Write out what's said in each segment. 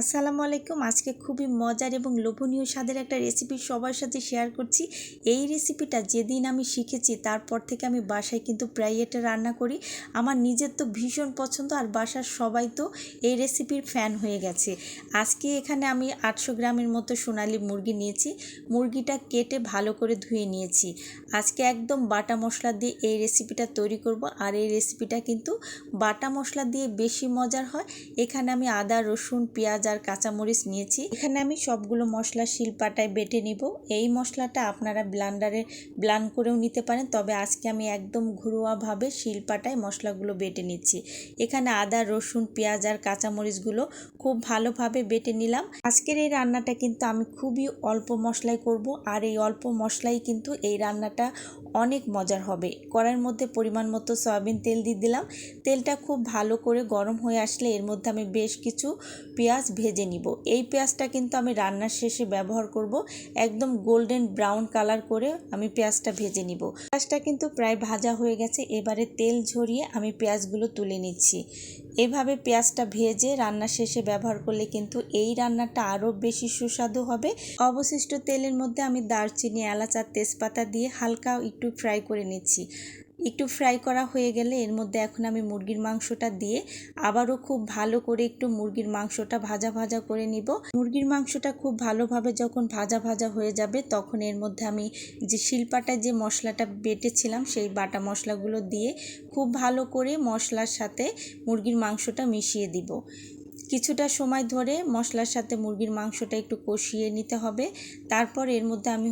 আসসালামু আলাইকুম। আজকে খুবই মজার এবং লোভনীয় স্বাদের একটা রেসিপি সবার সাথে শেয়ার করছি। এই রেসিপিটা যেদিন আমি শিখেছি তারপর থেকে আমি বাসায় কিন্তু প্রায় এটা রান্না করি। আমার নিজের তো ভীষণ পছন্দ, আর বাসার সবাই তো এই রেসিপির ফ্যান হয়ে গেছে। আজকে এখানে আমি 800 গ্রামের মতো সোনালী মুরগি নিয়েছি। মুরগিটা কেটে ভালো করে ধুয়ে নিয়েছি। আজকে একদম বাটা মশলা দিয়ে এই রেসিপিটা তৈরি করব, আর এই রেসিপিটা কিন্তু বাটা মশলা দিয়ে বেশি মজার হয়। এখানে আমি আদা, রসুন, পেঁয়াজ আর কাঁচামরিচ নিয়েছি। এখানে আমি সবগুলো মশলা শিলপাটায় বেটে নিব। এই মশলাটা আপনারা ব্লেন্ডারে ব্লেন্ড করেও নিতে পারেন, তবে আজকে আমি একদম ঘরোয়াভাবে শিলপাটায় মশলাগুলো বেটে নিচ্ছি। এখানে আদা, রসুন, পেঁয়াজ আর কাঁচামরিচগুলো খুব ভালোভাবে বেটে নিলাম। আজকের এই রান্নাটা কিন্তু আমি খুবই অল্প মশলায় করব, আর এই অল্প মশলাই কিন্তু এই রান্নাটা অনেক মজার হবে। কড়াইয়ের মধ্যে পরিমাণ মতো সয়াবিন তেল দিয়ে দিলাম। তেলটা খুব ভালো করে গরম হয়ে আসলে এর মধ্যে আমি বেশ কিছু পেঁয়াজ ভেজে নিব। এই পেঁয়াজটা কিন্তু আমি রান্নার শেষে ব্যবহার করব। একদম গোল্ডেন ব্রাউন কালার করে আমি পেঁয়াজটা ভেজে নিব। পেঁয়াজটা কিন্তু প্রায় ভাজা হয়ে গেছে। এবারে তেল ঝরিয়ে আমি পেঁয়াজগুলো তুলে নিচ্ছি। এভাবে পেঁয়াজটা ভেজে রান্নার শেষে ব্যবহার করলে কিন্তু এই রান্নাটা আরও বেশি সুস্বাদু হবে। অবশিষ্ট তেলের মধ্যে আমি দারচিনি, এলাচ আর তেজপাতা দিয়ে হালকা একটু ফ্রাই করে নিচ্ছি। একটু ফ্রাই করা হয়ে গেলে এর মধ্যে এখন আমি মুরগির মাংসটা দিয়ে আবারও খুব ভালো করে একটু মুরগির মাংসটা ভাজা ভাজা করে নিব। মুরগির মাংসটা খুব ভালোভাবে যখন ভাজা ভাজা হয়ে যাবে তখন এর মধ্যে আমি যে শিলপাটায় যে মশলাটা বেটেছিলাম সেই বাটা মশলাগুলো দিয়ে খুব ভালো করে মশলার সাথে মুরগির মাংসটা মিশিয়ে দিব। কিছুটা সময় ধরে মশলার সাথে মুরগির মাংসটা একটু কষিয়ে নিতে হবে। তারপর এর মধ্যে আমি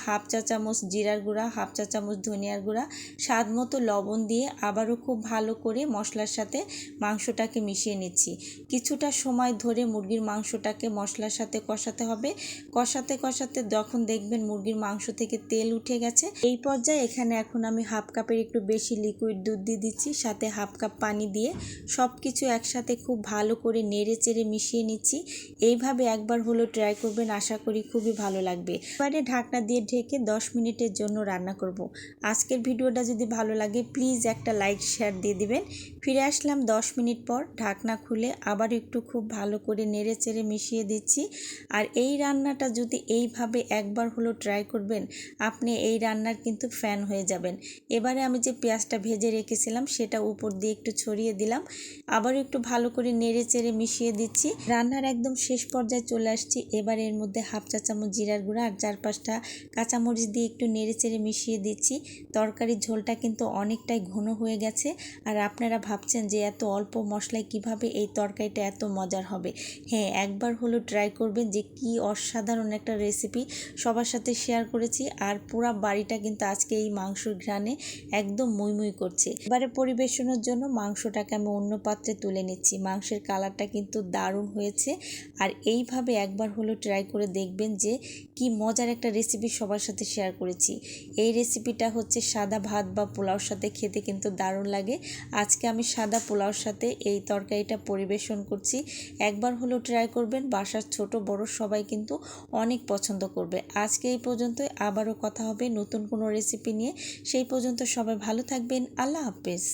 হাফ চা চামচ জিরার গুঁড়া, হাফ চা চামচ ধনিয়ার গুঁড়া, স্বাদ মতো লবণ দিয়ে আবারও খুব ভালো করে মশলার সাথে মাংসটাকে মিশিয়ে নিচ্ছি। কিছুটা সময় ধরে মুরগির মাংসটাকে মশলার সাথে কষাতে হবে। কষাতে কষাতে যখন দেখবেন মুরগির মাংস থেকে তেল উঠে গেছে, এই পর্যায়ে এখানে এখন আমি হাফ কাপের একটু বেশি লিকুইড দুধ দিয়ে দিচ্ছি, সাথে হাফ কাপ পানি দিয়ে সব কিছু একসাথে খুব ভালো করে নেড়ে চেড়ে মিশিয়ে নিচ্ছি। এইভাবে একবার হলো ট্রাই করবেন, আশা করি খুবই ভালো লাগবে। এবারে ঢাকনা দিয়ে ঢেকে 10 মিনিটের জন্য রান্না করব। আজকের ভিডিওটা যদি ভালো লাগে প্লিজ একটা লাইক শেয়ার দিয়ে দিবেন। ফিরে আসলাম 10 মিনিট পর। ঢাকনা খুলে আবার একটু খুব ভালো করে নেড়ে চেড়ে মিশিয়ে দিচ্ছি। আর এই রান্নাটা যদি এইভাবে একবার হলো ট্রাই করবেন, আপনি এই রান্নার কিন্তু ফ্যান হয়ে যাবেন। এবারে আমি যে পেঁয়াজটা ভেজে রেখেছিলাম সেটা উপর দিয়ে একটু ছড়িয়ে দিলাম। আবার একটু ভালো করে নেড়ে চেড়ে মিশিয়ে দিচ্ছি। রান্নার একদম শেষ পর্যায়ে চলে আসছি। এবার এর মধ্যে হাফ চা চামচ জিরার গুঁড়া আর 4-5টা কাঁচামরিচ দিয়ে একটু নেড়ে চেড়ে মিশিয়ে দিচ্ছি। তরকারির ঝোলটা কিন্তু অনেকটাই ঘন হয়ে গেছে। আর আপনারা ভাবছেন যে এত অল্প মশলায় কিভাবে এই তরকারিটা এত মজার হবে। হ্যাঁ, একবার হলো ট্রাই করবেন, যে কি অসাধারণ একটা রেসিপি সবার সাথে শেয়ার করেছি। আর পুরা বাড়িটা কিন্তু আজকে এই মাংসর ঘ্রাণে একদম মুই করছে। এবারে পরিবেশনের জন্য মাংসটাকে আমি অন্য পাত্রে তুলে নিচ্ছি। মাংসের কালারটা কিন্তু দারুণ হয়েছে। আর এইভাবে একবার হলো ট্রাই করে দেখবেন যে কি মজার একটা রেসিপি সবার সাথে শেয়ার করেছি। এই রেসিপিটা সাদা ভাত বা পোলাওর সাথে খেতে কিন্তু দারুণ লাগে। আজকে আমি সাদা পোলাওর সাথে এই তরকারিটা পরিবেশন করছি। একবার হলো ট্রাই করবেন, বাসার ছোট বড় সবাই কিন্তু অনেক পছন্দ করবে। আজকে এই পর্যন্তই, আবারও কথা হবে নতুন কোনো রেসিপি নিয়ে। সেই পর্যন্ত সবাই ভালো থাকবেন। আল্লাহ হাফেজ।